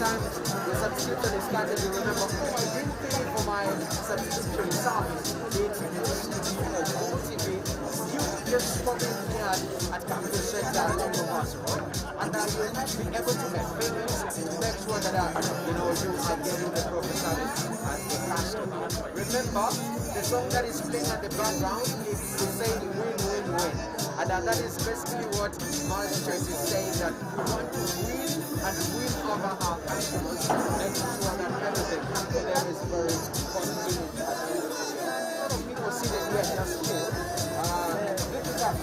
sometimes the subscription is started, you remember, oh, I didn't pay for my subscription service. It needs to be a motivate you just coming here at Capital Center along the bus road, and you'll be able to make payments to make sure that you are getting the proper service as a customer. Remember, the song that is playing at the background is saying win-win-win. And that is basically what Master is saying, that we want to win and win over our customers, making sure that everything for them is very convenient at the end of the day. A lot of people see that we are just chill. This is up.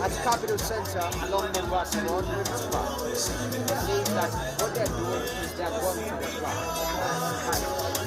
At Capital Center along the bus road, saying that what they're doing is they're going to the club.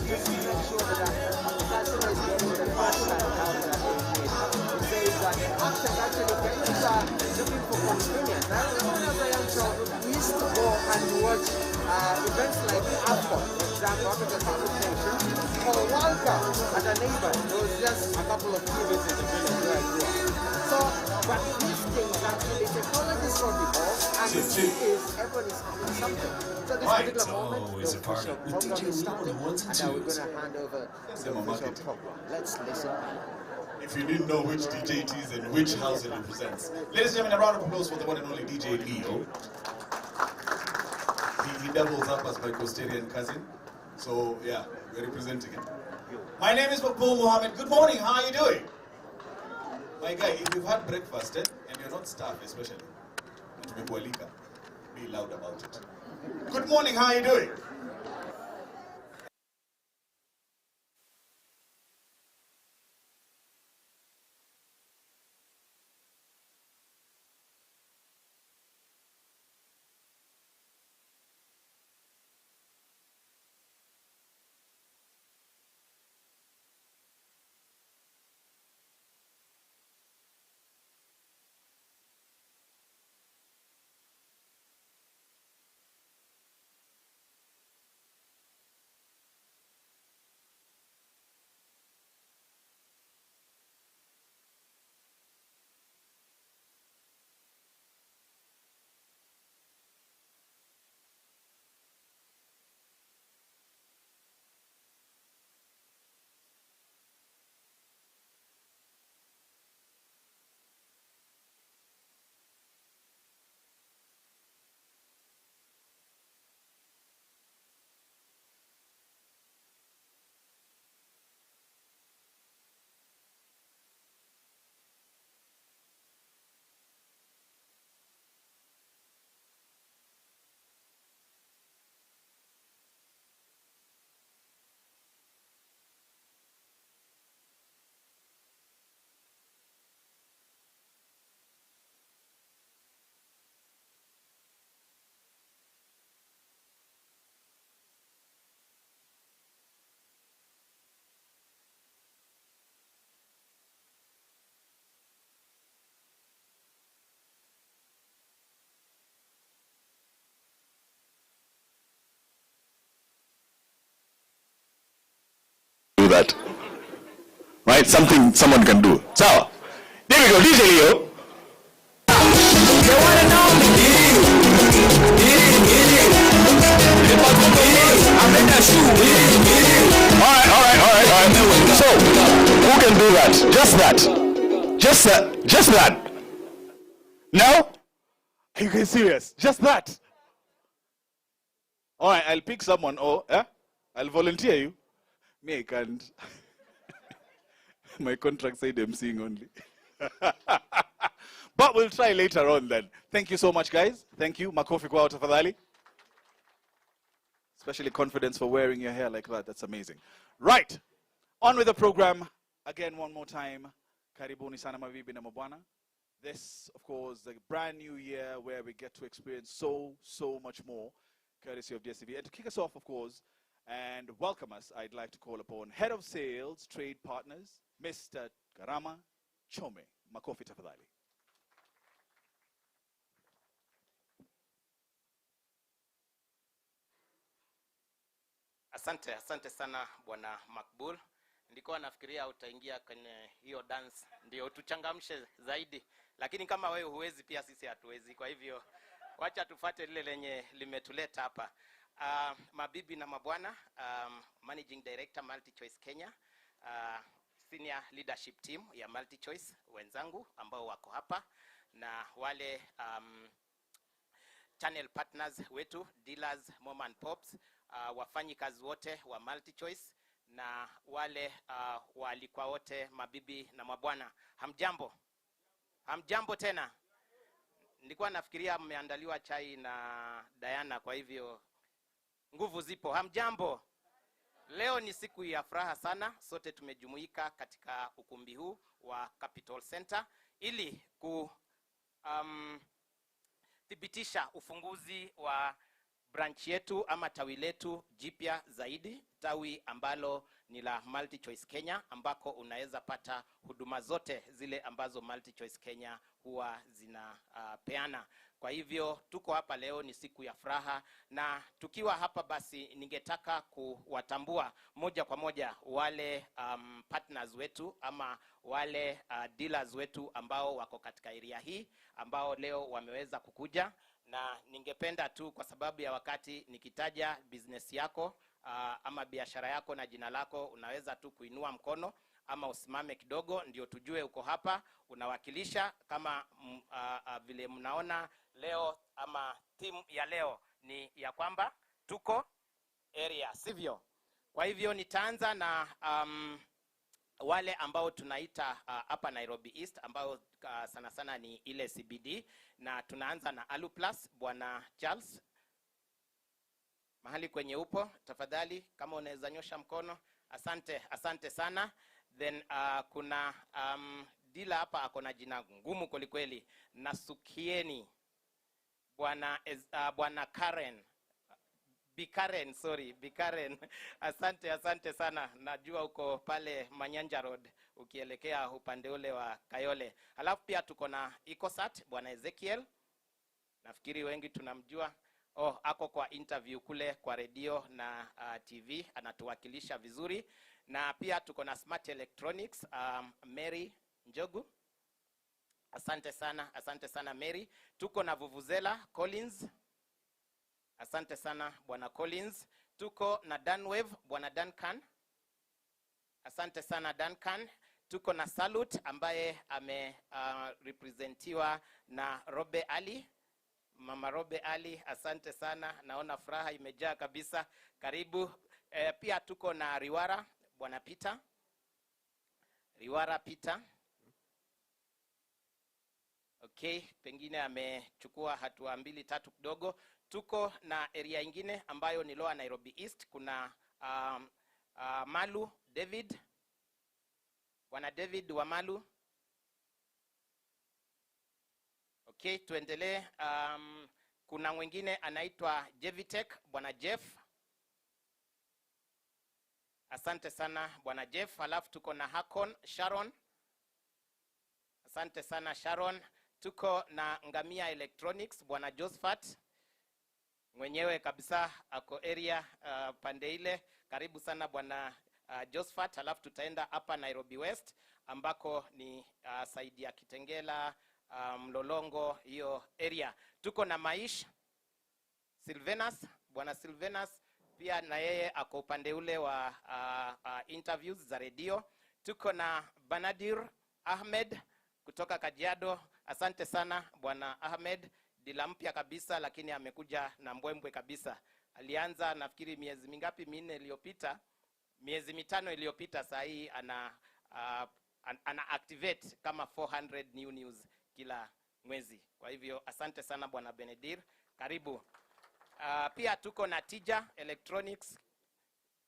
Just to make sure that the customer is getting the fast time out that they need. It says that after actually parents are looking for convenience. I remember as a young child, we used to go and watch events like AFCON, for example, African Qualification, or World Cup at a neighbor. There was just a couple of TVs in the village where I grew up. So, but these things actually, technology is so evolved, and the key is everyone is having something. So this particular moment, the official program is starting, and now we're going to hand over to the official program. Let's listen. If you didn't know which DJ it is and which house it represents. Ladies and gentlemen, a round of applause for the one and only DJ Leo. He doubles up as my Costarian cousin. So, yeah, we're representing him. My name is Paul Mohammed. Good morning, how are you doing? My guy, if you've had breakfast and you're not starved especially, be loud about it. Good morning, how are you doing? that. Right? Something someone can do. So, there we go. DJ Leo. You wanna know me? Alright. So, who can do that? Just that. No? Are you guys serious? Just that? Alright, I'll pick someone. I'll volunteer you. Me, I can't. My contract said emceeing only. But we'll try later on then. Thank you so much, guys. Thank you. Makofi kwa tafadhali. Especially confidence for wearing your hair like that. That's amazing. Right. On with the program. Again, one more time. Karibuni sana mabibi na mabwana. This, of course, the brand new year where we get to experience so much more, courtesy of DSTV. And to kick us off, of course, and welcome us, I'd like to call upon Head of Sales, Trade Partners, Mr. Garama Chome. Makofi tafadhali. Asante sana Bwana Makbul. Ndikuwa nafikiria utaingia kwenye hiyo dance ndio tuchangamshe zaidi. Lakini kama wewe huwezi pia sisi hatuwezi. Kwa hivyo wacha tufuate lile lenye limetuleta hapa. Mabibi na mabwana, Managing Director MultiChoice Kenya, Senior Leadership Team ya MultiChoice wenzangu ambao wako hapa, na wale channel partners wetu, dealers, mom and pops, wafanyikazi wote wa MultiChoice, na wale walikuwa wote mabibi na mabwana. Hamjambo tena. Nilikuwa nafikiria mmeandaliwa chai na Diana, kwa hivyo nguvu zipo. Hamjambo. Leo ni siku ya furaha sana. Sote tumejumuika katika ukumbi huu wa Capital Center ili thibitisha ufunguzi wa branch yetu ama tawi letu jipya zaidi, tawi ambalo ni la MultiChoice Kenya, ambako unaweza pata huduma zote zile ambazo MultiChoice Kenya huwa zinapeana. Kwa hivyo tuko hapa leo, ni siku ya furaha, na tukiwa hapa basi ningetaka kuwatambua moja kwa moja wale partners wetu ama wale dealers wetu ambao wako katika area hii, ambao leo wameweza kukuja. Na ningependa tu kwa sababu ya wakati nikitaja business yako ama biashara yako na jina lako, unaweza tu kuinua mkono ama usimame kidogo ndio tujue uko hapa unawakilisha. Kama vile mnaona leo ama team ya leo ni ya kwamba tuko area, sivyo? Kwa hivyo nitaanza na wale ambao tunaita hapa Nairobi East, ambao sana sana ni ile CBD, na tunaanza na Aluplus. Bwana Charles, mahali kwenye upo, tafadhali kama unaweza nyosha mkono. Asante sana. Then kuna dealer hapa akona jina ngumu kweli, Nasukieni. Bwana Karen, Bikaren. Asante sana. Najua uko pale Manyanja Road ukielekea upande ule wa Kayole. Alafu pia tuko na Ecosat, Bwana Ezekiel. Nafikiri wengi tunamjua. Ako kwa interview kule kwa radio na TV, anatuwakilisha vizuri. Na pia tuko na Smart Electronics, Mary Njogu. Asante sana Mary. Tuko na Vuvuzela Collins. Asante sana Bwana Collins. Tuko na Danwave, Bwana Duncan. Asante sana Duncan. Tuko na Salute ambaye representiwa na Robe Ali, Mama Robe Ali. Asante sana, naona furaha imejaa kabisa. Karibu. Pia tuko na Riwara, Bwana Peter. Riwara Peter. Okay, pengine amechukua hatua 2-3 kidogo. Tuko na area ingine ambayo ni Lower Nairobi East. Kuna Malu David, Bwana David wa Malu. Okay, tuendelee. Kuna mwingine anaitwa Jevitek, Bwana Jeff. Asante sana Bwana Jeff. Alafu tuko na Hakon Sharon. Asante sana Sharon. Tuko na Ngamia Electronics, Bwana Josephat. Mwenyewe kabisa ako area pande ile. Karibu sana Bwana Josephat, alafu tutaenda hapa Nairobi West ambako ni saidi ya Kitengela, Mlolongo, hiyo area. Tuko na Maish Silvenus, bwana Silvenus pia na yeye ako upande ule wa interviews za radio. Tuko na Banadir Ahmed kutoka Kajiado. Asante sana bwana Ahmed, dila mpya kabisa lakini amekuja na mbwembwe kabisa. Alianza nafikiri miezi mingapi, 4 iliyopita, miezi 5 iliyopita. Saa hii ana activate kama 400 new news kila mwezi. Kwa hivyo asante sana bwana Benedir, karibu. Pia tuko na Tija Electronics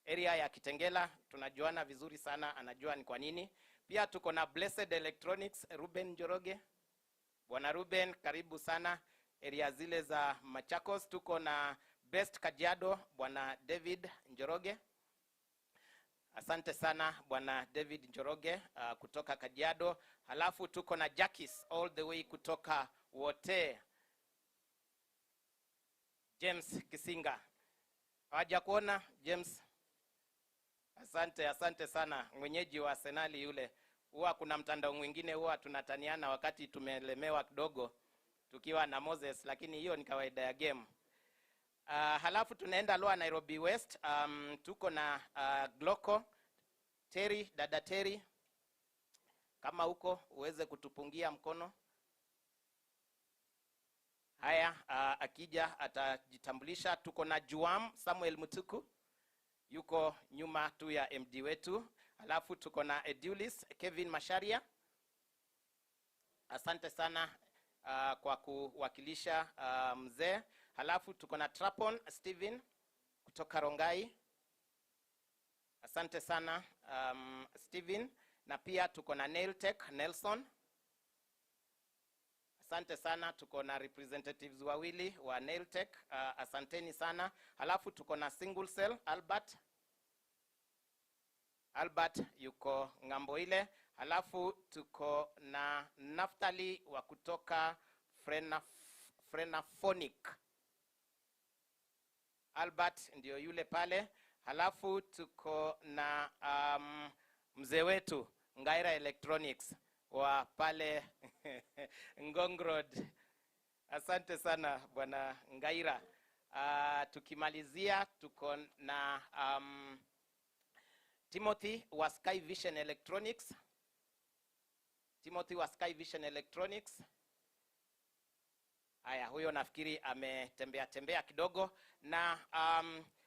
area ya Kitengela, tunajuana vizuri sana, anajua ni kwa nini. Pia tuko na Blessed Electronics, Ruben Njoroge. Bwana Ruben, karibu sana area zile za Machakos. Tuko na Best Kajiado, bwana David Njoroge. Asante sana bwana David Njoroge kutoka Kajiado. Halafu tuko na Jackis all the way kutoka Wote, James Kisinga. Haja kuona James? Asante sana, mwenyeji wa Arsenali yule. Huwa kuna mtandao mwingine huwa tunataniana wakati tumelemewa kidogo tukiwa na Moses, lakini hiyo ni kawaida ya game. Halafu tunaenda Lower Nairobi West. Tuko na Gloko Terry, dada Terry, kama huko uweze kutupungia mkono. Haya, akija atajitambulisha. Tuko na Juam Samuel Mutuku, yuko nyuma tu ya MD wetu. Halafu tuko na Edulis Kevin Masharia. Asante sana kwa kuwakilisha mzee. Halafu tuko na Trapon Steven kutoka Rongai. Asante sana Steven. Na pia tuko na Nailtech Nelson. Asante sana, tuko na representatives wawili wa Nailtech. Asanteni sana. Halafu tuko na Single Cell Albert yuko ngambo ile. Halafu tuko na Naftali wa kutoka Frenaphonic. Albert ndio yule pale. Halafu tuko na mzee wetu Ngaira Electronics wa pale Ngong Road. Asante sana bwana Ngaira. Tukimalizia tuko na Timothy wa Sky Vision Electronics. Haya, huyo nafikiri ametembea kidogo. Na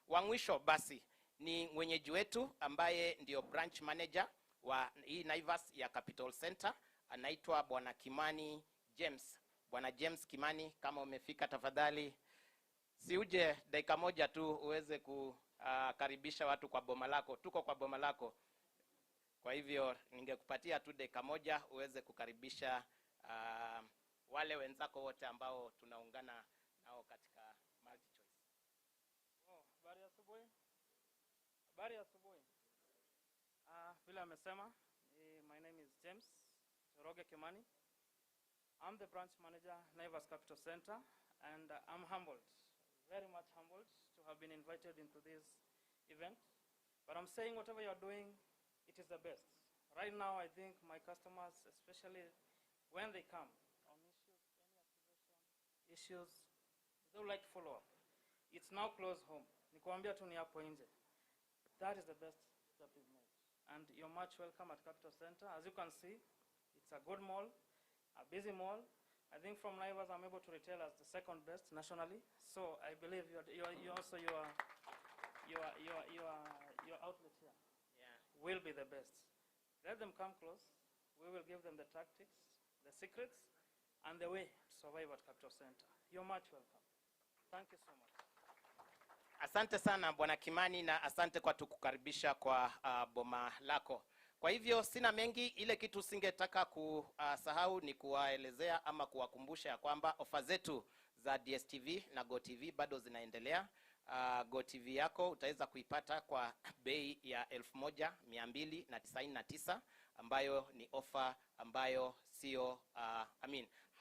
wa mwisho basi ni mwenyeji wetu ambaye ndio branch manager wa hii Naivas ya Capital Center, anaitwa bwana Kimani James. Bwana James Kimani, kama umefika tafadhali si uje dakika moja tu uweze kukaribisha watu kwa boma lako. Tuko kwa boma lako, kwa hivyo ningekupatia tu dakika moja uweze kukaribisha wale wenzako wote ambao tunaungana nao katika multi choice. Habari asubuhi. Vile amesema, my name is James Njoroge Kimani. I'm the branch manager Naivas Capital Center, and I'm humbled, very much humbled to have been invited into this event. But I'm saying whatever you're doing, it is the best. Right now, I think my customers, especially when they come on issues, any activation issues, they would like to follow up. It's now close home. Nikuambia tu ni hapo nje. That is the best step we've made. And you're much welcome at Capital Center. As you can see, it's a good mall, a busy mall. I think from Naivas, I'm able to retail as the second best nationally. So I believe your outlet here will be the best. Let them come close. We will give them the tactics, the secrets, and the way to survive at Capital Center. You're much welcome. Thank you so much. Asante sana bwana Kimani, na asante kwa tukukaribisha kwa boma lako. Kwa hivyo sina mengi, ile kitu singetaka kusahau ni kuwaelezea ama kuwakumbusha ya kwamba ofa zetu za DSTV na GoTV bado zinaendelea. GoTV yako utaweza kuipata kwa bei ya 1299 ambayo ni ofa ambayo sio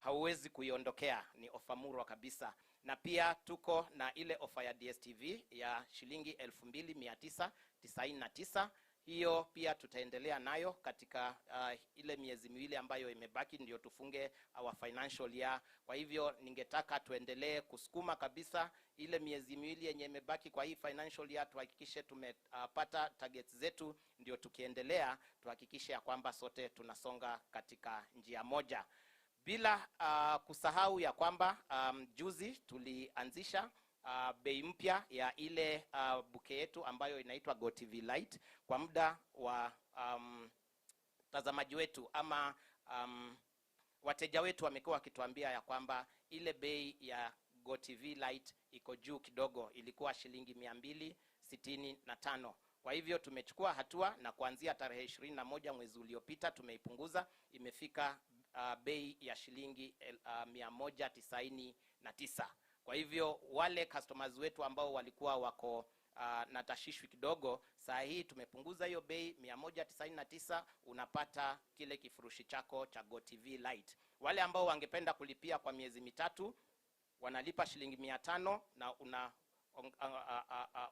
hauwezi kuiondokea, ni ofa murwa kabisa. Na pia tuko na ile ofa ya DSTV ya shilingi 2999. Hiyo pia tutaendelea nayo katika ile miezi miwili ambayo imebaki ndio tufunge our financial year. Kwa hivyo ningetaka tuendelee kusukuma kabisa ile miezi miwili yenye imebaki kwa hii financial year, tuhakikishe tumepata targets zetu, ndio tukiendelea tuhakikishe ya kwamba sote tunasonga katika njia moja. Bila kusahau ya kwamba juzi tulianzisha bei mpya ya ile buke yetu ambayo inaitwa GoTV Lite kwa muda wa tazamaji wetu ama wateja wetu wamekuwa wakituambia ya kwamba ile bei ya GoTV Lite iko juu kidogo, ilikuwa shilingi 265. Kwa hivyo tumechukua hatua na kuanzia tarehe 21 mwezi uliopita tumeipunguza, imefika bei ya shilingi 199. Kwa hivyo wale customers wetu ambao walikuwa wako na tashishwi kidogo, saa hii tumepunguza hiyo bei 199, unapata kile kifurushi chako cha GoTV Lite. Wale ambao wangependa kulipia kwa miezi mitatu wanalipa shilingi 500 na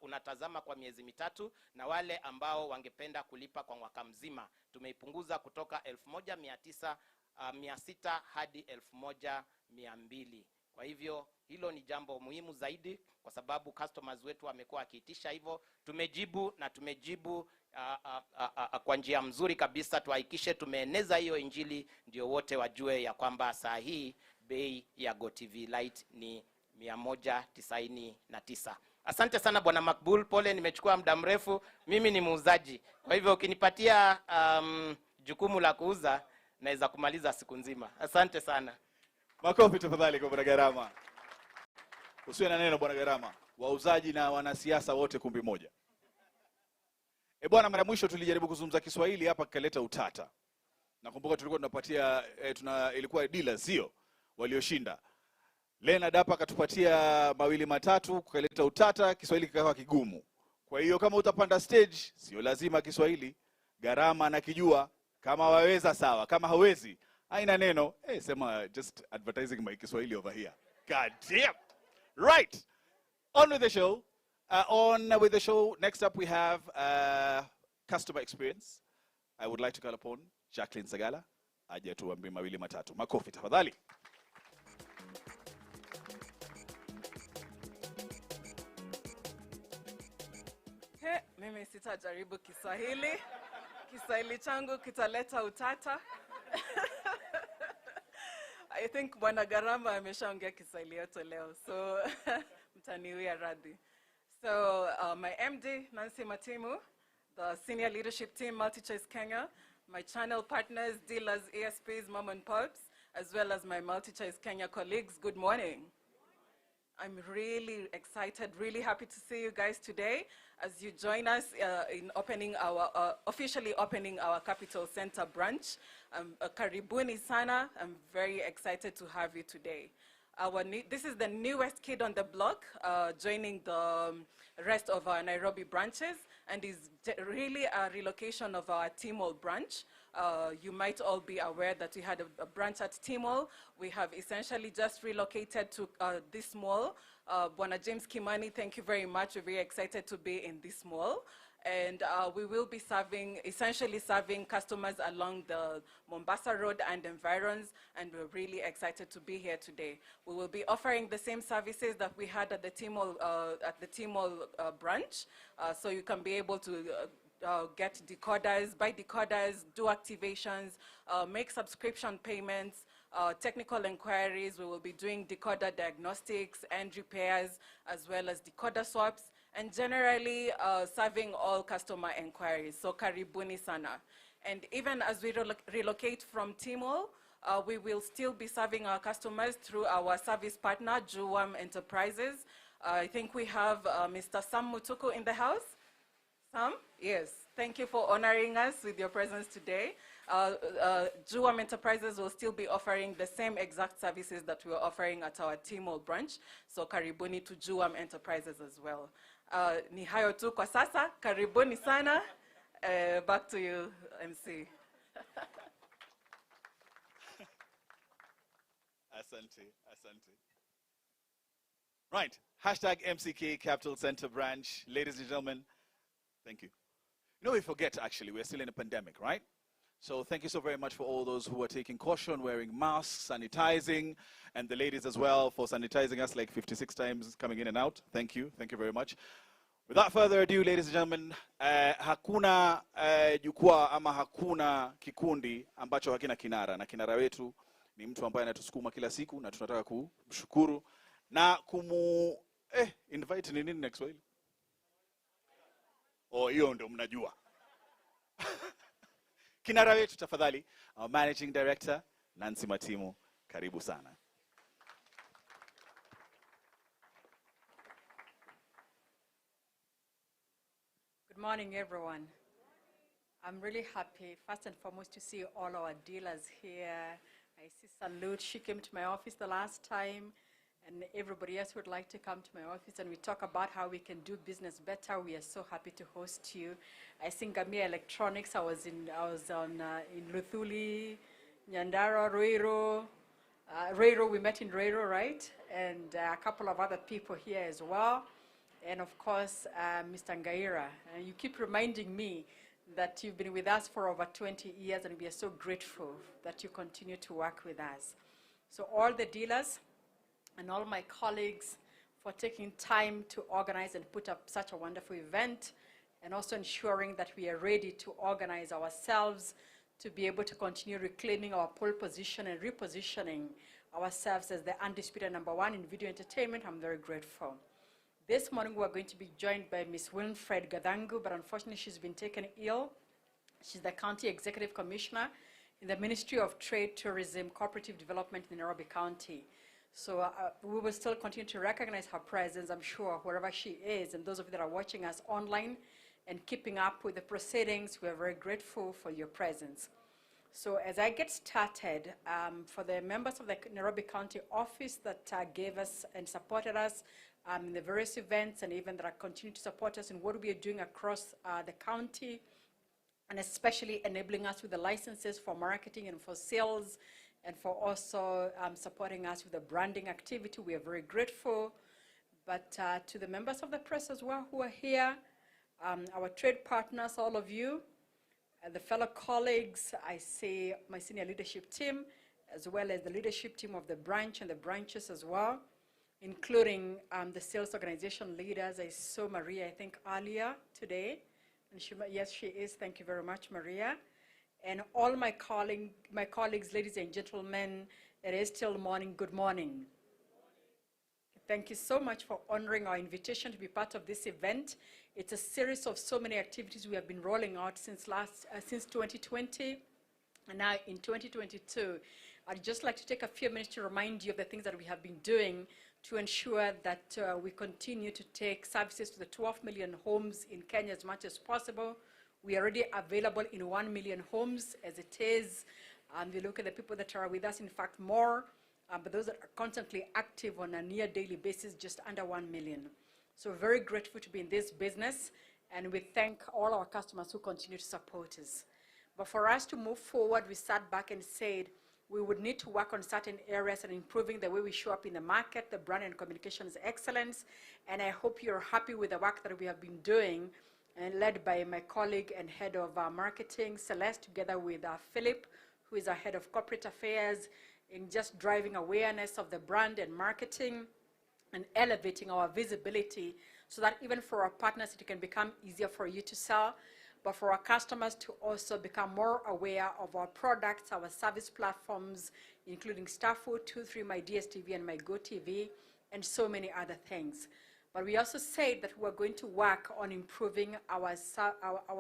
unatazama kwa miezi mitatu, na wale ambao wangependa kulipa kwa mwaka mzima tumeipunguza kutoka 1900 hadi 1200. Kwa hivyo hilo ni jambo muhimu zaidi, kwa sababu customers wetu wamekuwa wakiitisha hivyo. Tumejibu kwa njia mzuri kabisa, tuhakikishe tumeeneza hiyo injili ndio wote wajue ya kwamba saa hii bei ya GoTV Lite ni 199. Asante sana Bwana Makbul, pole nimechukua muda mrefu, mimi ni muuzaji. Kwa hivyo ukinipatia jukumu la kuuza naweza kumaliza siku nzima. Asante sana. Makofi tafadhali kwa Bwana Garama. Usiwe na neno Bwana Garama. Wauzaji na wanasiasa wote kumbi moja. Bwana, mara mwisho tulijaribu kuzungumza Kiswahili hapa kikaleta utata. Nakumbuka tulikuwa tunapatia ilikuwa dealers sio walioshinda. Leonard hapa akatupatia mawili matatu kukaleta utata, Kiswahili kikawa kigumu. Kwa hiyo kama utapanda stage sio lazima Kiswahili, Garama na kijua, kama waweza sawa, kama hawezi haina neno. Sema just advertising my Kiswahili over here. God damn. Right. On with the show. Next up we have customer experience. I would like to call upon Jacqueline Sagala aje tuambie mawili matatu. Makofi tafadhali. Mimi sitajaribu Kiswahili. Kiswahili changu kitaleta utata. I think Bwana Garama ameshaongea Kiswahili yote leo, so mtaniwia radhi. So my MD, Nancy Matimu, the senior leadership team, MultiChoice Kenya, my channel partners, dealers, ESPs, mom and pops, as well as my MultiChoice Kenya colleagues, good morning. I'm really excited, really happy to see you guys today as you join us in officially opening our Capital Center branch. Karibuni sana. I'm very excited to have you today. This is the newest kid on the block, joining the rest of our Nairobi branches, and is really a relocation of our Timol branch. You might all be aware that we had a branch at Timol. We have essentially just relocated to this mall. Bwana James Kimani, thank you very much. We're very excited to be in this mall. And we will be essentially serving customers along the Mombasa Road and environs, and we're really excited to be here today. We will be offering the same services that we had at the Timol branch, so you can be able to get decoders, buy decoders, do activations, make subscription payments, technical inquiries. We will be doing decoder diagnostics and repairs, as well as decoder swaps, and generally serving all customer inquiries. So karibuni sana. And even as we relocate from Timol, we will still be serving our customers through our service partner, Juwam Enterprises. I think we have Mr. Sam Mutuku in the house. Sam? Yes. Thank you for honoring us with your presence today. Juwam Enterprises will still be offering the same exact services that we are offering at our Timol branch. So karibuni to Juwam Enterprises as well. Ni hayo tu kwa sasa. Karibuni sana. Back to you, MC. Asante. Right. # MCK Capital Center branch. Ladies and gentlemen, thank you. You know, we forget actually, we're still in a pandemic, right? So thank you so very much for all those who are taking caution, wearing masks, sanitizing, and the ladies as well for sanitizing us like 56 times coming in and out. Thank you very much. Without further ado, ladies and gentlemen, hakuna jukwaa ama hakuna kikundi ambacho hakina kinara, na kinara wetu ni mtu ambaye anatusukuma kila siku na tunataka kumshukuru na invite ni nini next week? Oh, hiyo ndo mnajua. Kinara wetu tafadhali, our managing director Nancy Matimu, karibu sana. Good morning, everyone. I'm really happy, first and foremost, to see all our dealers here. I see Salute. She came to my office the last time, and everybody else would like to come to my office, and we talk about how we can do business better. We are so happy to host you. I see Gamia Electronics. I was in Luthuli, Nyandara, Ruiro. Ruiro, we met in Ruiro, right? And a couple of other people here as well. And of course, Mr. Ngaira. And you keep reminding me that you've been with us for over 20 years, and we are so grateful that you continue to work with us. So all the dealers and all my colleagues for taking time to organize and put up such a wonderful event, and also ensuring that we are ready to organize ourselves to be able to continue reclaiming our pole position and repositioning ourselves as the undisputed #1 in video entertainment. I'm very grateful. This morning we're going to be joined by Ms. Wilfred Gadangu, but unfortunately she's been taken ill. She's the County Executive Commissioner in the Ministry of Trade, Tourism, Cooperative Development in Nairobi County. So we will still continue to recognize her presence, I'm sure, wherever she is, and those of you that are watching us online and keeping up with the proceedings, we are very grateful for your presence. So as I get started, for the members of the Nairobi County office that gave us and supported us in the various events, and even that are continuing to support us in what we are doing across the county, and especially enabling us with the licenses for marketing and for sales, and for also supporting us with the branding activity. We are very grateful. But to the members of the press as well who are here, our trade partners, all of you, the fellow colleagues, I see my senior leadership team, as well as the leadership team of the branch and the branches as well, including the sales organization leaders. I saw Maria, I think, earlier today. And yes, she is. Thank you very much, Maria. And all my colleagues, ladies and gentlemen, it is still morning. Good morning. Thank you so much for honoring our invitation to be part of this event. It's a series of so many activities we have been rolling out since 2020, and now in 2022. I'd just like to take a few minutes to remind you of the things that we have been doing to ensure that we continue to take services to the 12 million homes in Kenya as much as possible. We are already available in 1 million homes as it is. We look at the people that are with us, in fact, more, but those that are constantly active on a near daily basis, just under 1 million. So very grateful to be in this business, and we thank all our customers who continue to support us. But for us to move forward, we sat back and said we would need to work on certain areas and improving the way we show up in the market, the brand and communications excellence. And I hope you're happy with the work that we have been doing, and led by my colleague and head of marketing, Celeste, together with Philip, who is our head of corporate affairs, in just driving awareness of the brand and marketing and elevating our visibility so that even for our partners, it can become easier for you to sell, but for our customers to also become more aware of our products, our service platforms, including Starfood, 23, My DSTV, and My GoTV, and so many other things. But we also said that we're going to work on improving our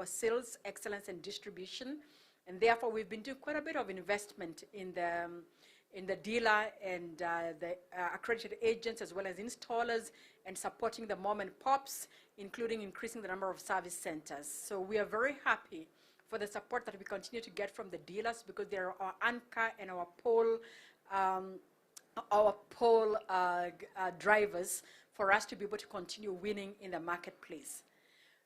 sales excellence and distribution, and therefore we've been doing quite a bit of investment in the dealer and the accredited agents, as well as installers, and supporting the mom and pops, including increasing the number of service centers. So we are very happy for the support that we continue to get from the dealers, because they are our anchor and our pole drivers for us to be able to continue winning in the marketplace.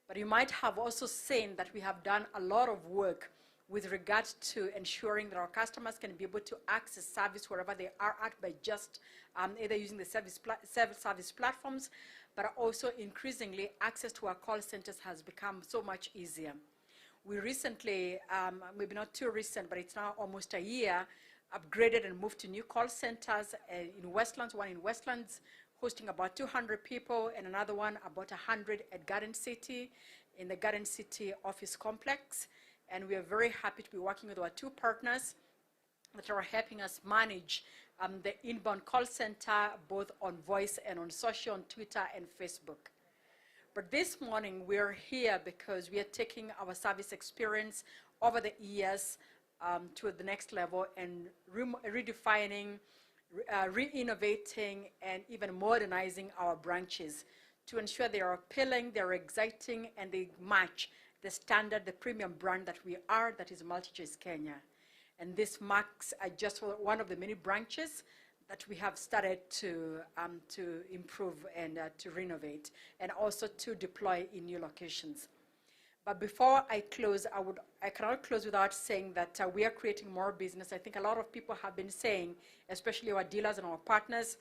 But you might have also seen that we have done a lot of work with regards to ensuring that our customers can be able to access service wherever they are at by just either using the service platforms, but also increasingly access to our call centers has become so much easier. we recently, maybe not too recent, but it's now almost a year, upgraded and moved to new call centers in Westlands, one in Westlands, hosting about 200 people, and another one about 100 at Garden City, in the Garden City office complex. And we are very happy to be working with our two partners that are helping us manage the inbound call center, both on voice and on social, on Twitter and Facebook. But this morning, we're here because we are taking our service experience over the years to the next level and redefining, re-innovating, and even modernizing our branches to ensure they are appealing, they're exciting, and they match the standard, the premium brand that we are, that is MultiChoice Kenya. And this marks just one of the many branches that we have started to improve and to renovate, and also to deploy in new locations. But before I close, I cannot close without saying that we are creating more business. I think a lot of people have been saying, especially our dealers and our partners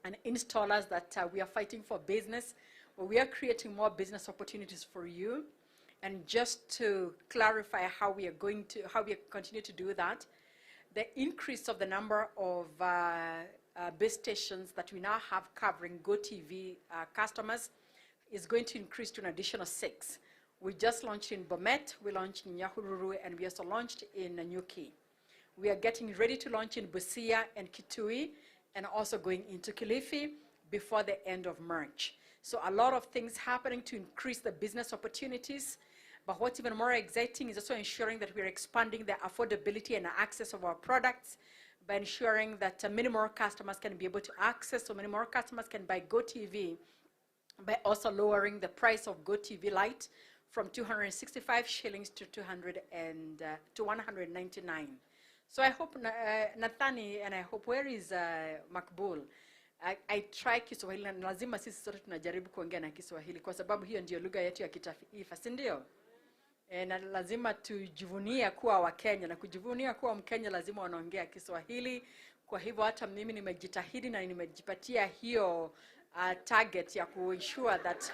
and installers, that we are fighting for business. But we are creating more business opportunities for you. And just to clarify how we continue to do that, the increase of the number of base stations that we now have covering GoTV customers is going to increase to an additional 6. We just launched in Bomet, we launched in Nyahururu, and we also launched in Nanyuki. We are getting ready to launch in Busia and Kitui, and also going into Kilifi before the end of March. So a lot of things happening to increase the business opportunities. But what's even more exciting is also ensuring that we're expanding the affordability and access of our products by ensuring that many more customers can be able to access, so many more customers can buy GoTV, by also lowering the price of GoTV Lite from 265 shillings to 199. So I hope, Nathani, and I hope, where is Makbul? I try Kiswahili, na lazima sisi sote tunajaribu kuongea na Kiswahili kwa sababu hiyo ndio lugha yetu ya kitaifa, si ndio? Na lazima tujivunia kuwa Wakenya, na kujivunia kuwa Mkenya lazima wanaongea Kiswahili. Kwa hivyo hata mimi nimejitahidi na nimejipatia hiyo target ya kuensure that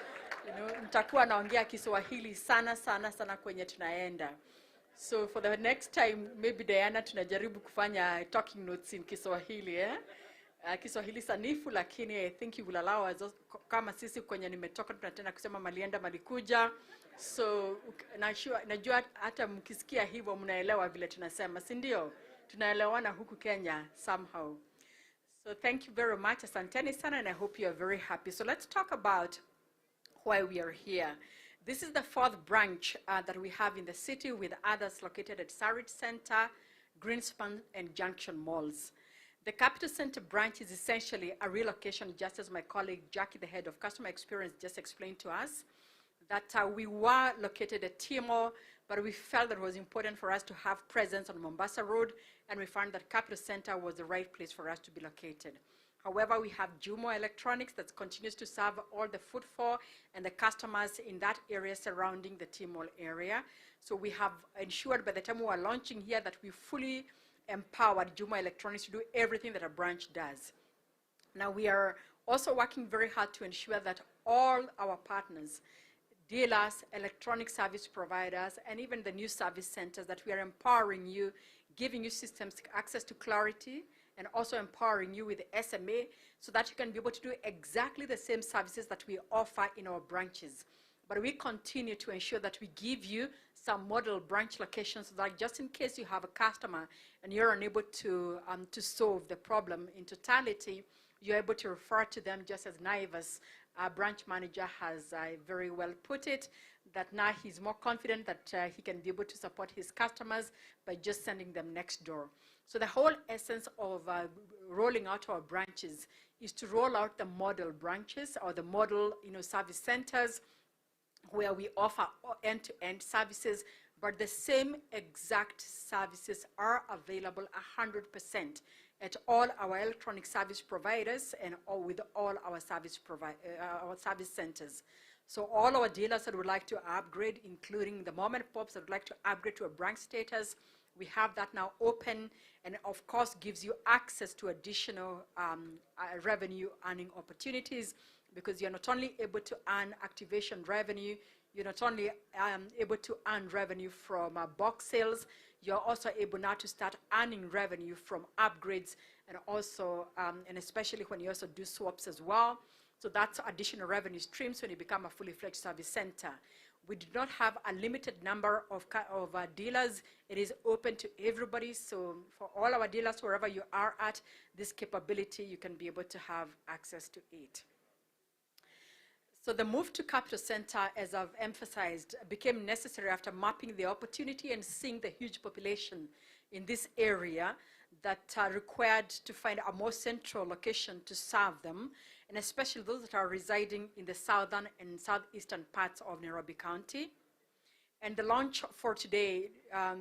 nitakuwa naongea Kiswahili sana kwenye tunaenda. So for the next time, maybe Diana, tunajaribu kufanya talking notes in Kiswahili, Kiswahili sanifu, lakini I think you will allow us, kama sisi kwenye nimetoka tunatenda kusema malienda malikuja. So najua hata mkisikia hivyo mnaelewa vile tunasema, si ndio? Tunaelewana huku Kenya somehow. So thank you very much, asanteni sana, and I hope you are very happy. So let's talk about why we are here. This is the 4th branch that we have in the city, with others located at Sarit Center, Greenspan, and Junction Malls. The Capital Center branch is essentially a relocation, just as my colleague Jackie, the head of customer experience, just explained to us, that we were located at Timor, but we felt that it was important for us to have presence on Mombasa Road, and we found that Capital Center was the right place for us to be located. However, we have Jumo Electronics that continues to serve all the footfall and the customers in that area surrounding the Timor area. So we have ensured by the time we are launching here that we fully empowered Jumo Electronics to do everything that a branch does. Now we are also working very hard to ensure that all our partners, dealers, electronic service providers, and even the new service centers, that we are empowering you, giving you systems access to clarity, and also empowering you with SMA so that you can be able to do exactly the same services that we offer in our branches. But we continue to ensure that we give you some model branch locations so that just in case you have a customer and you're unable to solve the problem in totality, you're able to refer to them, just as Naivas, our branch manager, has very well put it, that now he's more confident that he can be able to support his customers by just sending them next door. So the whole essence of rolling out our branches is to roll out the model branches, or the model service centers, where we offer end-to-end services, but the same exact services are available 100% at all our electronic service providers and with all our service centers. So all our dealers that would like to upgrade, including the mom and pops that would like to upgrade to a branch status, We have that now open, and of course gives you access to additional revenue earning opportunities, because you're not only able to earn activation revenue, you're not only able to earn revenue from box sales, you're also able now to start earning revenue from upgrades, and also, and especially when you also do swaps as well. So that's additional revenue streams when you become a fully fledged service center. We do not have a limited number of dealers. It is open to everybody. So for all our dealers, wherever you are at, this capability, you can be able to have access to it. So the move to Capital Center, as I've emphasized, became necessary after mapping the opportunity and seeing the huge population in this area that required to find a more central location to serve them, and especially those that are residing in the southern and southeastern parts of Nairobi County. And the launch for today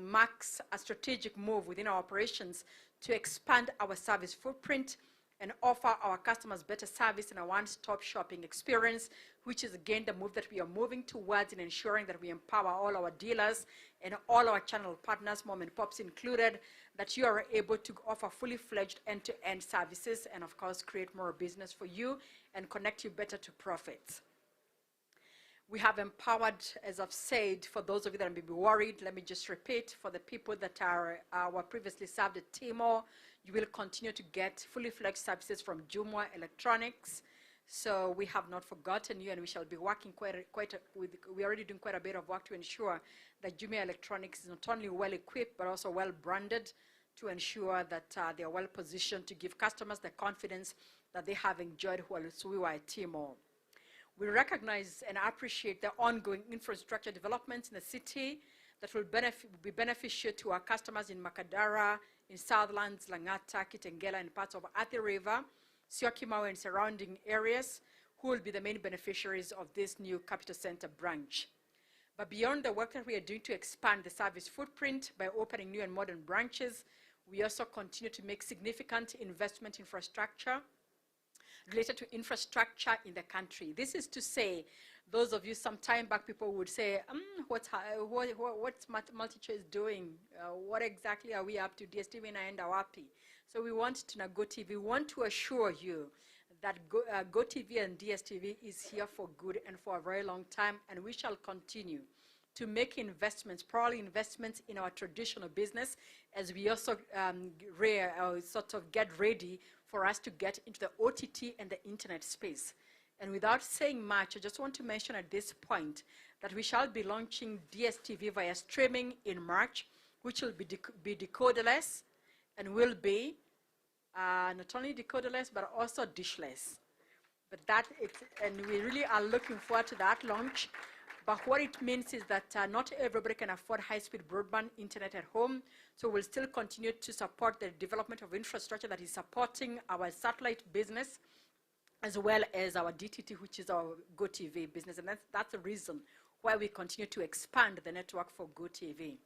marks a strategic move within our operations to expand our service footprint and offer our customers better service and a one-stop shopping experience, which is again the move that we are moving towards in ensuring that we empower all our dealers and all our channel partners, mom and pops included, that you are able to offer fully fledged end-to-end services and of course create more business for you and connect you better to profits. We have empowered, as I've said, for those of you that may be worried, let me just repeat, for the people that were previously served at Timor, you will continue to get fully fledged services from Jumwa Electronics. So we have not forgotten you, and we shall be working we're already doing quite a bit of work to ensure that Jumwa Electronics is not only well equipped, but also well branded to ensure that they are well positioned to give customers the confidence that they have enjoyed while we were at Timor. We recognize and appreciate the ongoing infrastructure developments in the city that will be beneficial to our customers in Makadara, in Southlands, Langata, Kitengela, and parts of Athi River, Syokimau, and surrounding areas, who will be the main beneficiaries of this new Capital Center branch. But beyond the work that we are doing to expand the service footprint by opening new and modern branches, we also continue to make significant investment infrastructure related to infrastructure in the country. This is to say, those of you some time back, people would say, what's MultiChoice doing? What exactly are we up to? DSTV inaenda wapi? So we want to know GoTV. We want to assure you that GoTV and DSTV is here for good and for a very long time, and we shall continue to make investments, probably investments in our traditional business, as we also sort of get ready for us to get into the OTT and the internet space. And without saying much, I just want to mention at this point that we shall be launching DSTV via streaming in March, which will be decoderless and will be not only decoderless, but also dishless. But and we really are looking forward to that launch. But what it means is that not everybody can afford high-speed broadband internet at home, so we'll still continue to support the development of infrastructure that is supporting our satellite business, as well as our DTT, which is our GoTV business. And that's the reason why we continue to expand the network for GoTV.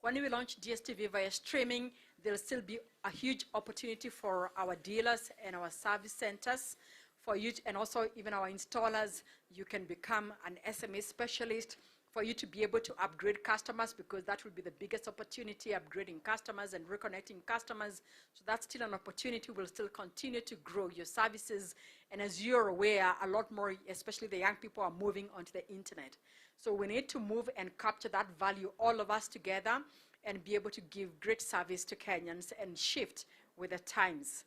When we launch DSTV via streaming, there'll still be a huge opportunity for our dealers and our service centers, for you, and also even our installers. You can become an SMA specialist, for you to be able to upgrade customers, because that will be the biggest opportunity, upgrading customers and reconnecting customers. So that's still an opportunity. We'll still continue to grow your services. And as you're aware, a lot more, especially the young people, are moving onto the internet. So we need to move and capture that value, all of us together, and be able to give great service to Kenyans and shift with the times.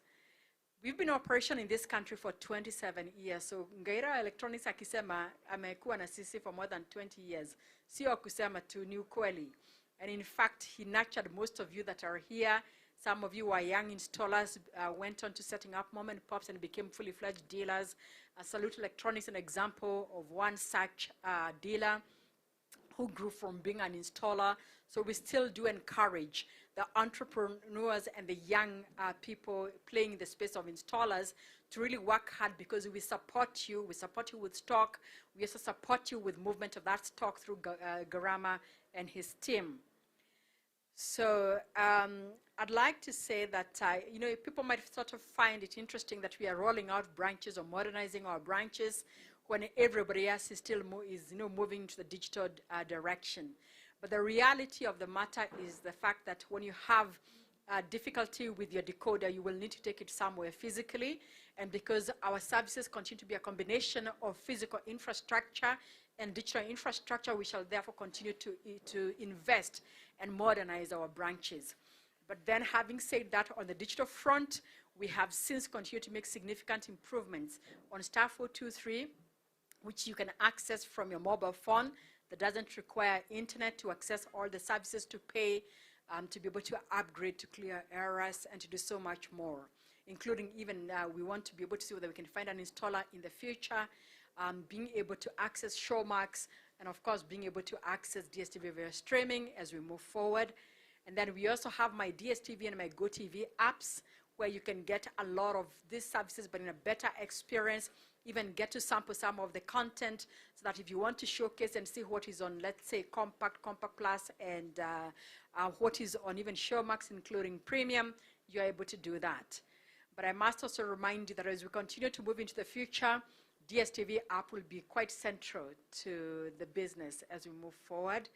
We've been in operation in this country for 27 years. So Ngaira Electronics akisema amekuwa na sisi for more than 20 years. Sio kusema tu, ni ukweli. And in fact, he nurtured most of you that are here. Some of you were young installers, went on to setting up mom and pops and became fully fledged dealers. Salute Electronics, an example of one such dealer who grew from being an installer. So we still do encourage the entrepreneurs and the young people playing in the space of installers to really work hard, because we support you. We support you with stock. We also support you with movement of that stock through Garama and his team. So I'd like to say that, people might sort of find it interesting that we are rolling out branches or modernizing our branches when everybody else is still moving to the digital direction. But the reality of the matter is the fact that when you have difficulty with your decoder, you will need to take it somewhere physically. And because our services continue to be a combination of physical infrastructure and digital infrastructure, we shall therefore continue to invest and modernize our branches. But then having said that, on the digital front, we have since continued to make significant improvements on Star 423, which you can access from your mobile phone that doesn't require internet to access all the services, to pay, to be able to upgrade, to clear errors, and to do so much more, including even we want to be able to see whether we can find an installer in the future, being able to access Showmax, and of course being able to access DSTV via streaming as we move forward. And then we also have my DSTV and my GoTV apps, where you can get a lot of these services but in a better experience, even get to sample some of the content, so that if you want to showcase and see what is on, let's say, Compact Plus, and what is on even Showmax, including Premium, you're able to do that. But I must also remind you that as we continue to move into the future, DSTV app will be quite central to the business as we move forward.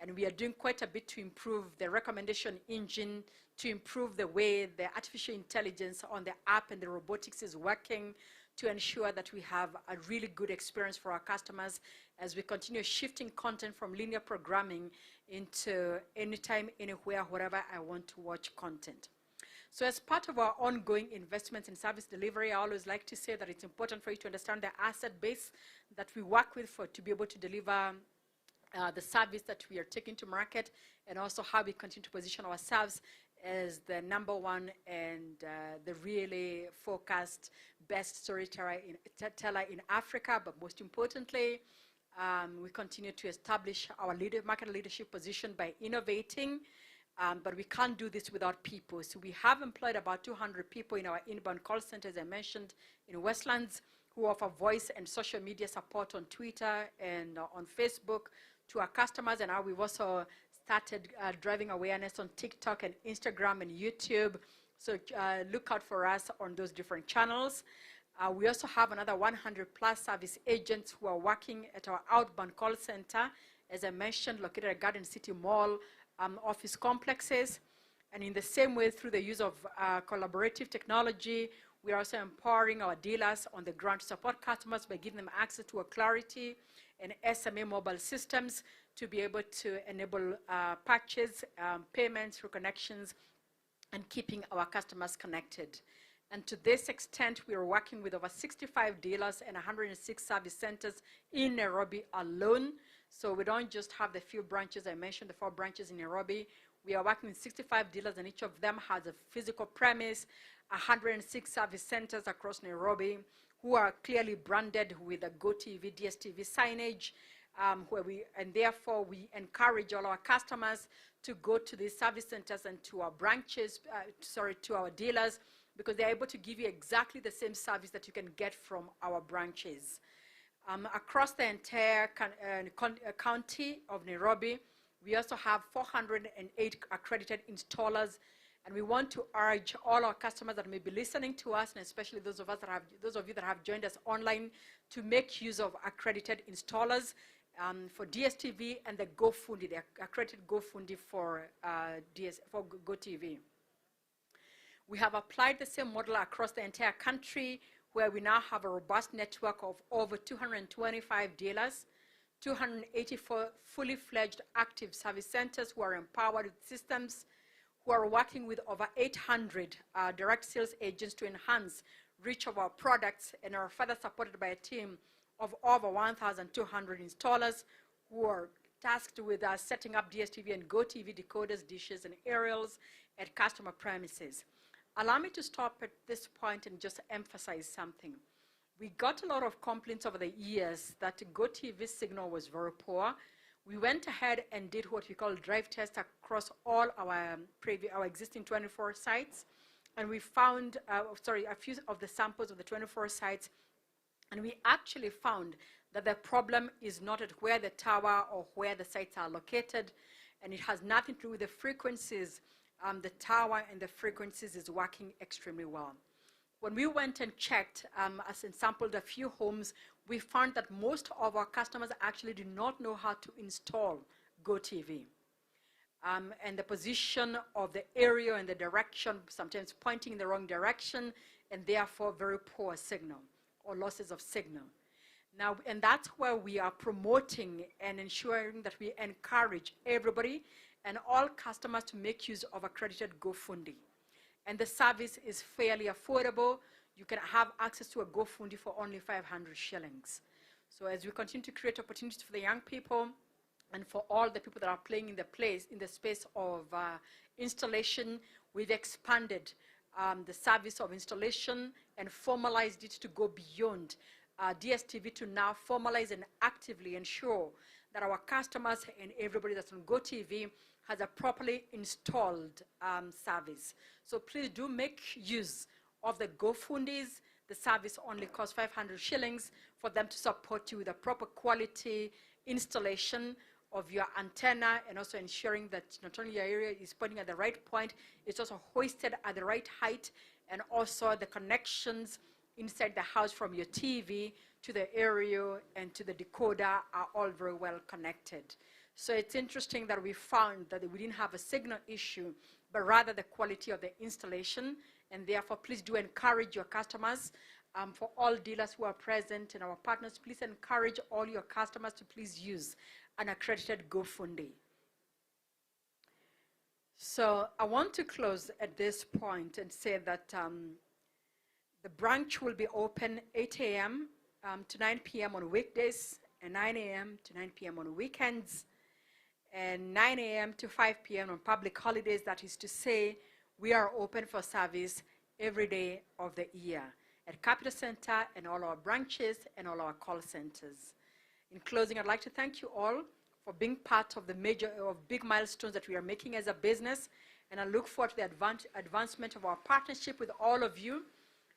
And we are doing quite a bit to improve the recommendation engine, to improve the way the artificial intelligence on the app and the robotics is working, to ensure that we have a really good experience for our customers as we continue shifting content from linear programming into anytime, anywhere, wherever I want to watch content. So as part of our ongoing investments in service delivery, I always like to say that it's important for you to understand the asset base that we work with to be able to deliver the service that we are taking to market, and also how we continue to position ourselves as the #1 and the really focused best storyteller in Africa. But most importantly, we continue to establish our market leadership position by innovating, but we can't do this without people. So we have employed about 200 people in our inbound call center, as I mentioned, in Westlands, who offer voice and social media support on Twitter and on Facebook to our customers. And now we've also started driving awareness on TikTok and Instagram and YouTube. So look out for us on those different channels. We also have another 100 plus service agents who are working at our outbound call center, as I mentioned, located at Garden City Mall office complexes. And in the same way, through the use of collaborative technology, we are also empowering our dealers on the ground to support customers by giving them access to a Clarity and SMA mobile systems to be able to enable purchase, payments, reconnections, and keeping our customers connected. And to this extent, we are working with over 65 dealers and 106 service centers in Nairobi alone. So we don't just have the few branches I mentioned, the 4 branches in Nairobi. We are working with 65 dealers, and each of them has a physical premise, 106 service centers across Nairobi, who are clearly branded with a GoTV, DSTV signage, and therefore we encourage all our customers to go to these service centers and to our branches, to our dealers, because they're able to give you exactly the same service that you can get from our branches. Across the entire county of Nairobi, we also have 408 accredited installers, and we want to urge all our customers that may be listening to us, and especially those of you that have joined us online, to make use of accredited installers for DSTV and the GoFundi, the accredited GoFundi for GoTV. We have applied the same model across the entire country, where we now have a robust network of over 225 dealers, 284 fully fledged active service centers who are empowered with systems, who are working with over 800 direct sales agents to enhance reach of our products, and are further supported by a team of over 1,200 installers who are tasked with setting up DSTV and GoTV decoders, dishes, and aerials at customer premises. Allow me to stop at this point and just emphasize something. We got a lot of complaints over the years that GoTV signal was very poor. We went ahead and did what we call drive tests across all our existing 24 sites, and we found, a few of the samples of the 24 sites, and we actually found that the problem is not at where the tower or where the sites are located, and it has nothing to do with the frequencies. The tower and the frequencies is working extremely well. When we went and checked and sampled a few homes, we found that most of our customers actually do not know how to install GoTV. and the position of the aerial and the direction, sometimes pointing in the wrong direction, and therefore very poor signal or losses of signal. Now, and that's where we are promoting and ensuring that we encourage everybody and all customers to make use of accredited GoFundMe. And the service is fairly affordable. You can have access to a GoFundMe for only 500 shillings. So as we continue to create opportunities for the young people and for all the people that are playing in the space of installation, we've expanded the service of installation and formalized it to go beyond DSTV to now formalize and actively ensure that our customers and everybody that's on GoTV has a properly installed service. So please do make use of the GoFundMes. The service only costs 500 shillings for them to support you with a proper quality installation of your antenna, and also ensuring that not only your area is pointing at the right point, it's also hoisted at the right height, and also the connections inside the house from your TV to the aerial and to the decoder are all very well connected. So it's interesting that we found that we didn't have a signal issue, but rather the quality of the installation. And therefore, please do encourage your customers. For all dealers who are present and our partners, please encourage all your customers to please use an accredited GoFundMe. So I want to close at this point and say that the branch will be open 8 a.m. To 9 p.m. on weekdays, and 9 a.m. to 9 p.m. on weekends, and 9 a.m. to 5 p.m. on public holidays. That is to say, we are open for service every day of the year at Capital Center and all our branches and all our call centers. In closing, I'd like to thank you all for being part of the big milestones that we are making as a business, and I look forward to the advancement of our partnership with all of you.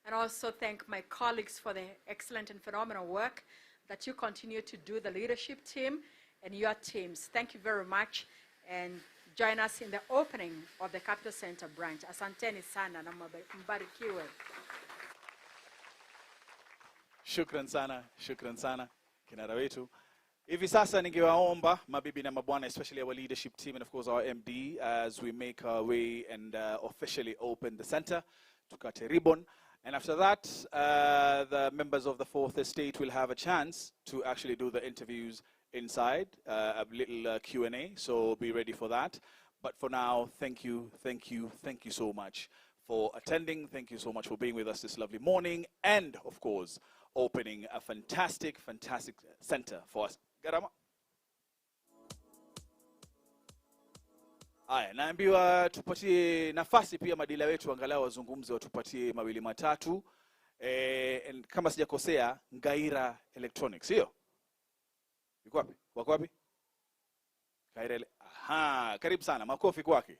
And also thank my colleagues for the excellent and phenomenal work that you continue to do, the leadership team and your teams. Thank you very much, and join us in the opening of the Capital Center branch. Asanteni sana na mbarikiwe. Shukran sana, kinara wetu. Hivi sasa ningewaomba mabibi na mabwana, especially our leadership team and of course our MD, as we make our way and officially open the center, tukate ribbon. And after that, the members of the Fourth Estate will have a chance to actually do the interviews inside, a little Q&A, so be ready for that. But for now, thank you so much for attending. Thank you so much for being with us this lovely morning, and of course, opening a fantastic center for us. Garama? Aya, naambiwa tupatie nafasi pia madila wetu angalau wazungumze, watupatie mawili matatu. Kama sijakosea, Ngaira Electronics, sio? Yuko wapi? Wako wapi? Aha, karibu sana. Makofi kwake.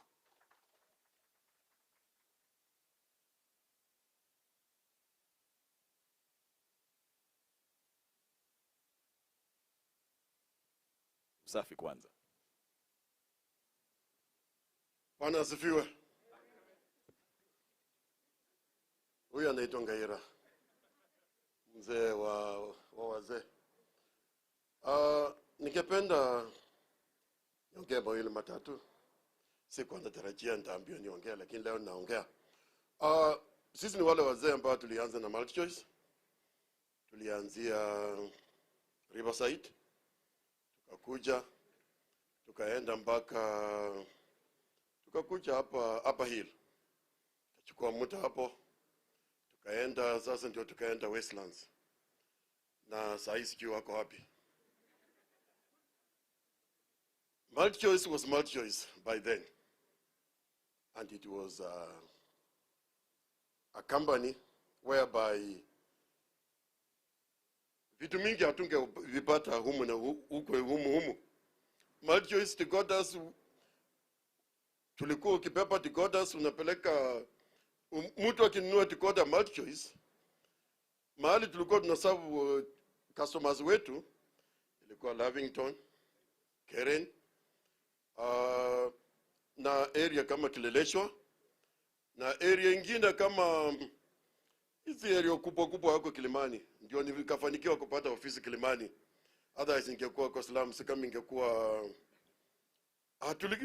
Safi kwanza. Bwana asifiwe. Huyu anaitwa Ngaira, mzee wa wazee. Ningependa niongee mawili matatu. Sikuwa natarajia nitaambiwa niongee, lakini leo naongea. Sisi ni wale wazee ambao tulianza na MultiChoice. Tulianzia Riverside, tukakuja, tukaenda mpaka tukakuja hapa hill. Tukachukua muda hapo, tukaenda, sasa ndio tukaenda Westlands. Na sasa sijui wako wapi. MultiChoice was MultiChoice by then. And it was a company whereby vitu mingi hatunge vipata humu na humu. MultiChoice decoders, tulikuwa ukipepa decoders unapeleka mtu akinunua decoder MultiChoice. Mahali tulikuwa tunaserve customers wetu ilikuwa Lavington, Keren, na area kama Kileleshwa, na area ingine kama hizi area kubwa yako Kilimani. Ndio nikafanikiwa kupata ofisi Kilimani. Otherwise ingekuwa kwa slums, kama ingekuwa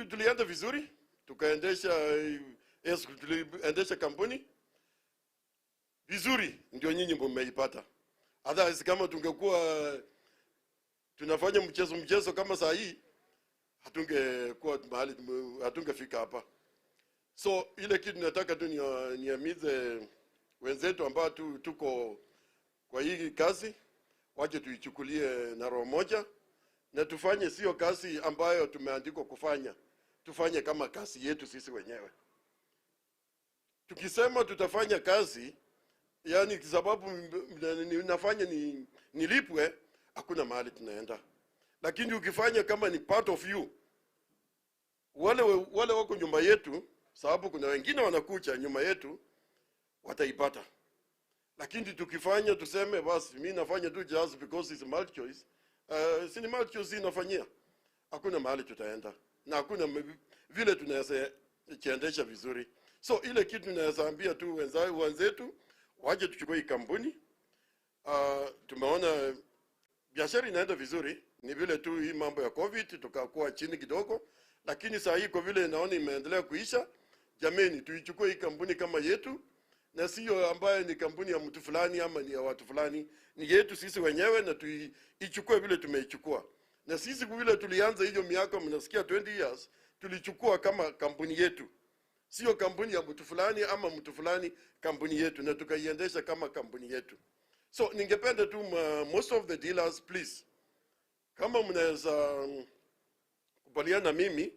Tulienda vizuri, tuliendesha kampuni vizuri, ndio nyinyi mmeipata. Otherwise kama tungekuwa tunafanya mchezo kama saa hii, hatungekuwa mahali, hatungefika hapa. So ile kitu nataka tu niamize wenzetu ambao tuko kwa hii kazi, waje tuichukulie na roho moja, na tufanye sio kazi ambayo tumeandikwa kufanya, tufanye kama kazi yetu sisi wenyewe. Tukisema tutafanya kazi, yani sababu nafanya nilipwe, hakuna mahali tunaenda. Lakini ukifanya kama ni part of you, wale wako nyuma yetu, sababu kuna wengine wanakuja nyuma yetu, wataipata. Lakini tukifanya tuseme basi mimi nafanya tu just because it's multi choice, si ni multi choice nafanyia, hakuna mahali tutaenda na hakuna vile tunaweza kiendesha vizuri. So ile kitu tunaweza ambia tu wenzetu waje tuchukue kampuni. Tumeona biashara inaenda vizuri, ni vile tu hii mambo ya COVID tukakuwa chini kidogo, lakini saa hii kwa vile naona imeendelea kuisha, jameni tuichukue hii kampuni kama yetu, na sio ambaye ni kampuni ya mtu fulani ama ni ya watu fulani, ni yetu sisi wenyewe, na tuichukue vile tumeichukua. Na sisi vile tulianza hiyo miaka mnasikia 20 years, tulichukua kama kampuni yetu, sio kampuni ya mtu fulani ama mtu fulani, kampuni yetu, na tukaiendesha kama kampuni yetu. So ningependa tu most of the dealers please, kama mnaweza kubaliana mimi,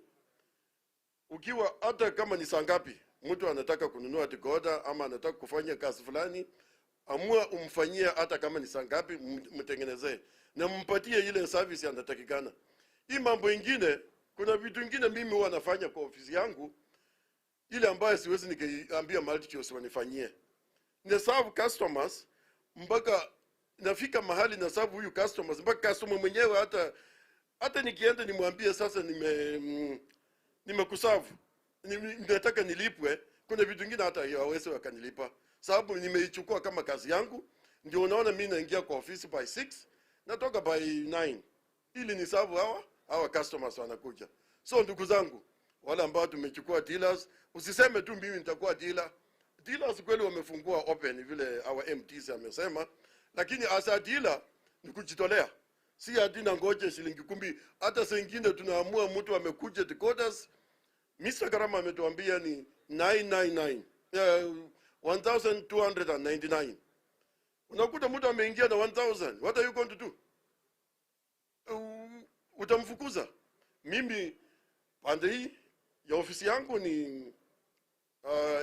ukiwa hata kama ni saa ngapi mtu anataka kununua decoder ama anataka kufanya kazi fulani, amua umfanyie, hata kama ni saa ngapi mtengenezee na mpatie ile service anatakikana. Hii mambo ingine, kuna vitu vingine mimi huwa nafanya kwa ofisi yangu ile ambayo siwezi nikiambia multi choice wanifanyie. Na serve customers mpaka nafika mahali na serve huyu customers mpaka customer mwenyewe hata nikienda nimwambie sasa nimekuserve, ninataka nilipwe, kuna vitu vingine hata hawezi wakanilipa sababu nimeichukua kama kazi yangu. Ndio unaona mimi naingia kwa ofisi by 6, natoka by 9 ili ni serve hawa customers wanakuja. So ndugu zangu wale ambao tumechukua dealers, usiseme tu mimi nitakuwa dealer. Dealers kweli wamefungua open vile our MTs amesema, lakini as a dealer ni kujitolea, si hadi ngoje shilingi 10. Hata sengine tunaamua mtu amekuja decoders, Mr. Garama ametuambia ni 999, 1299. Unakuta mtu ameingia na 1000, what are you going to do? Utamfukuza. Mimi pande hii ya ofisi yangu ni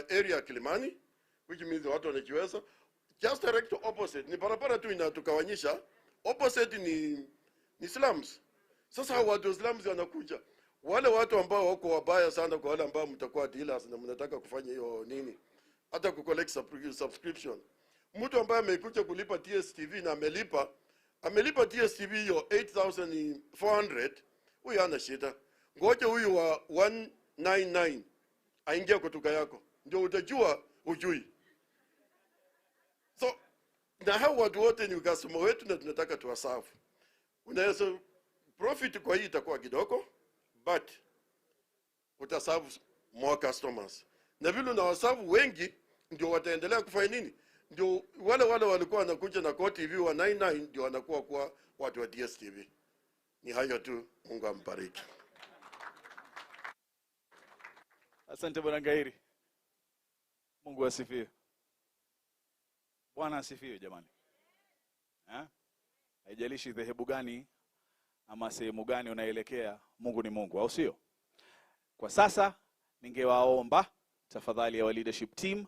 area Kilimani, which means watu wanajiweza. Just direct opposite ni barabara tu inatukawanyisha, opposite ni slums. Sasa watu slums wanakuja, wale watu ambao wako wabaya sana, kwa wale ambao mtakuwa dealers na mnataka kufanya hiyo nini, hata ku collect subscription. Mtu ambaye amekuja kulipa DStv na amelipa DStv hiyo 8400, huyu hana shida. Ngoja huyu wa 199 aingia kutoka yako, ndio utajua ujui. So na hao watu wote ni customer wetu na tunataka tuwaserve. Unaweza profit kwa hii itakuwa kidogo, but utaserve more customers. Na vile unawaserve wengi ndio wataendelea kufanya nini? Ndio wale walikuwa wanakuja na Core TV wa 99 ndio wanakuwa kwa watu wa DStv. Ni hayo tu, Mungu ambariki. Asante Bwana Ngairi. Mungu asifiwe. Bwana asifiwe jamani. Haijalishi dhehebu gani ama sehemu gani unaelekea, Mungu ni Mungu, au sio? Kwa sasa ningewaomba tafadhali ya leadership team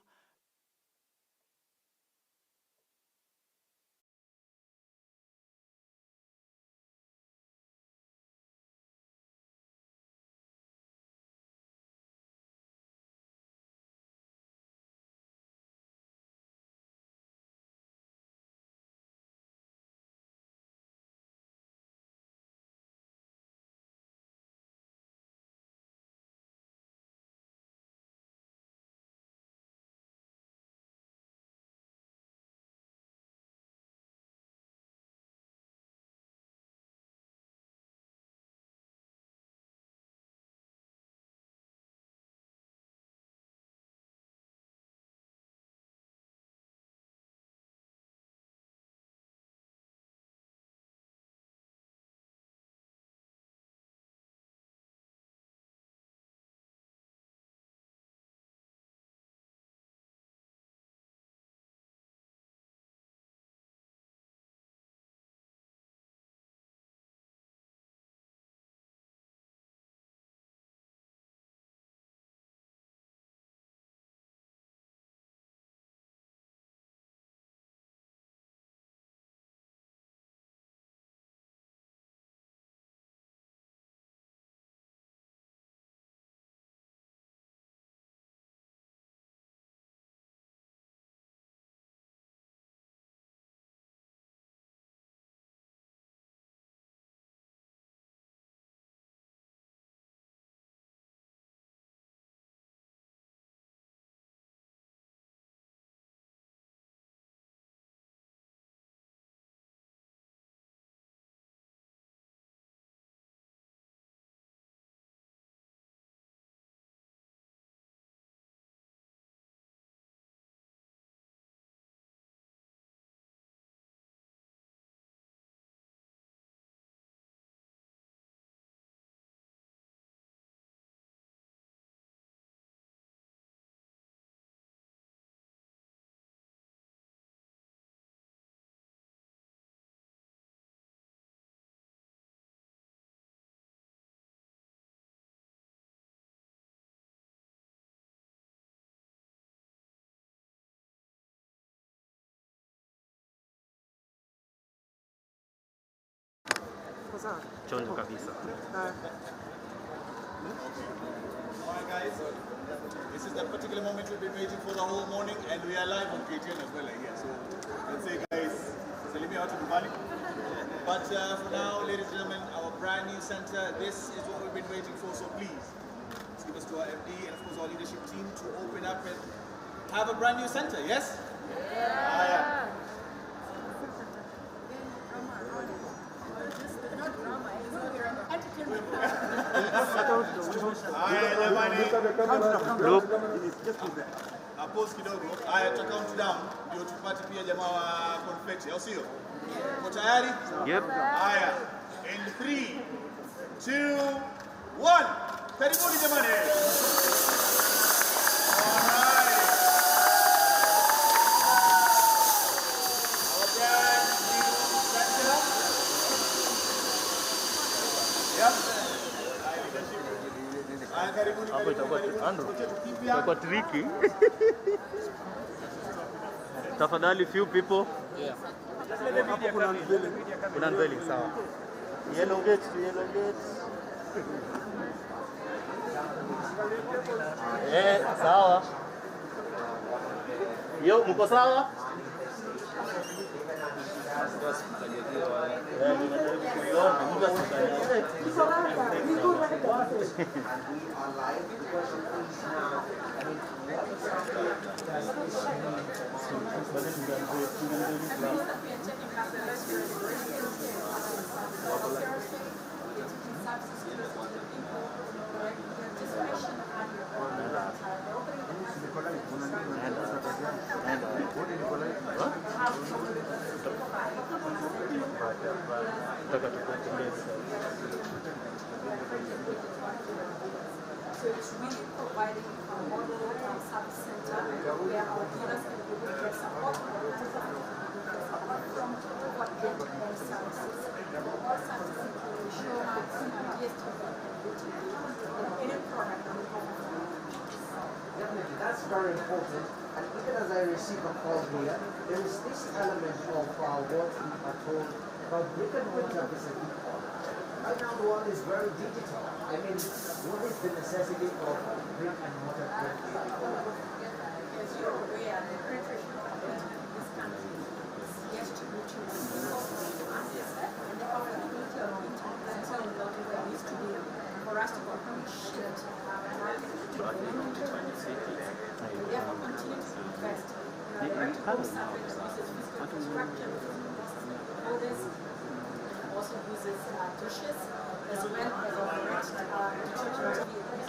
Chonjo kabisa. Alright guys, this is the particular moment we've been waiting for the whole morning, and we are live on KTN as well here. So let's say guys, salimia watu nyumbani. But for now, ladies and gentlemen, our brand new center, this is what we've been waiting for, so please, let's give us to our MD and of course our leadership team to open up and have a brand new center, yes? Yeah. Pause kidogo. Haya, tuta count down ndio tupate pia jamaa wa confetti, au sio? Uko tayari? Yep. Haya. In 3 2 1. Karibuni jamani. Alright. Our brand new center. Yep. Hapo itakuwa Andrew. Itakuwa tricky. Tafadhali few people. Yeah. Hapo kuna unveiling sawa. Yellow gate to yellow gate. Sawa. Yo, mko sawa? So it's really providing a model service center where our dealers can be able to get support from what they get services. All services include insurance, DSTV, any product that we offer. Definitely, that's very important. And even as I receive a call here, there is this element of what we are told about brick and mortar versus e-com. Right now, the world is very digital. I mean, what is the necessity of brick and mortar currently? As you're aware, the penetration of internet in this country is yet to reach a and the availability of internet is not where it needs to be for us to appreciate our market and therefore continue to invest in vertical service uses physical infrastructure, all this also uses dishes as well as direct detergent vehicles.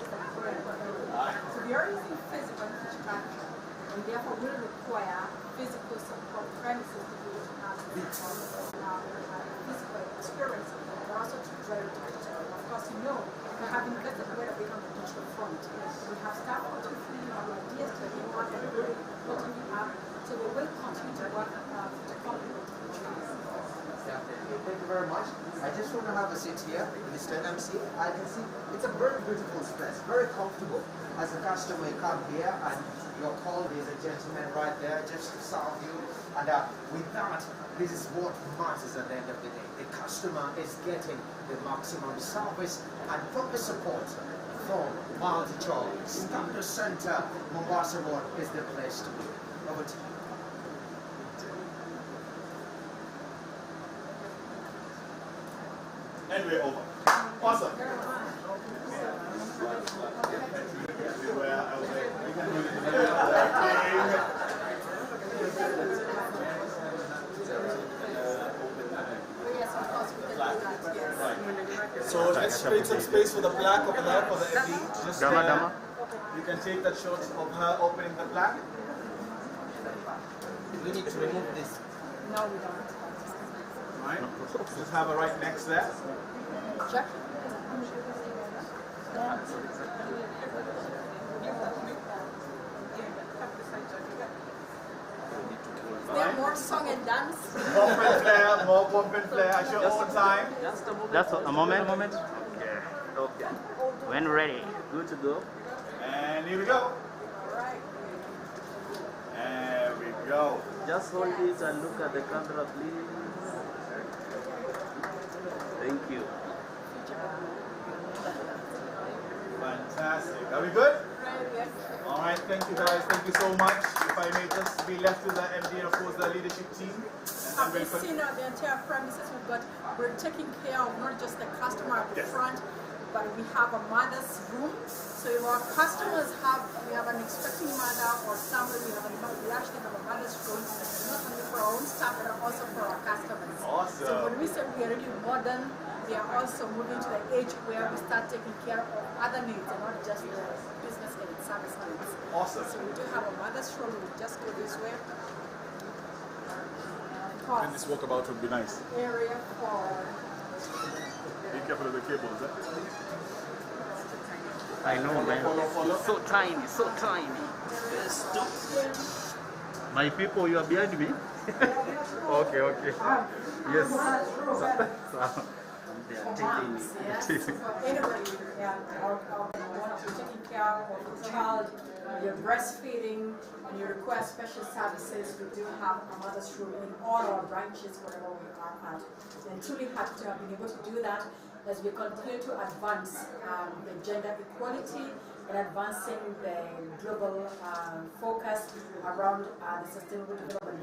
So we are using physical infrastructure and therefore will require physical support premises to be able to have physical experience, but also to drive digital. Of course, you know, we have invested quite a bit on the digital front. We have staff free, we have ideas to be one and really what we have. So we will continue to work to complement each other. Thank you very much. I just want to have a seat here, Mr. MC. I can see it's a very beautiful space, very comfortable. As a customer, you come here and your call is a gentleman right there just to serve you. And with that, this is what matters at the end of the day. The customer is getting the maximum service and proper support from Multi-Choice. Starter Center, Mombasa Road is the place to be. Over to you. And we're over. Awesome. So let's create some space for the plaque over there for the MD. Just you can take that shot of her opening the plaque. We need to remove this. No, we don't. Right? Just have her right next there. Check. Is there more song and dance? More pump and flare. I show all time. Just a moment. Okay. When ready. Good to go. And here we go. There we go. Just hold it and look at the camera, please. Thank you. Fantastic. Are we good? All right, thank you guys. Thank you so much. If I may just be left with the MD and of course the leadership team. Have you seen the entire premises we're taking care of not just the customer at the front, but we have a mother's room. So if our customers we have an expecting mother or somebody, we actually have a mother's room, not only for our own staff, but also for our customers. Awesome. So when we say we are really modern, we are also moving to the age where we start taking care of other needs and not just the business and service needs. Awesome. So we do have a mother's room. We just go this way. And this walkabout would be nice. Area for. Be careful of the cables, eh? I know, man. It's so tiny, so tiny. My people, you are behind me? Okay, okay. Yes. They are taking. Anybody, taking care of a child, you're breastfeeding, and you require special services, we do have a mother's room in all our branches wherever we are at. And truly happy to have been able to do that as we continue to advance the gender equality and advancing the global focus around the sustainable development.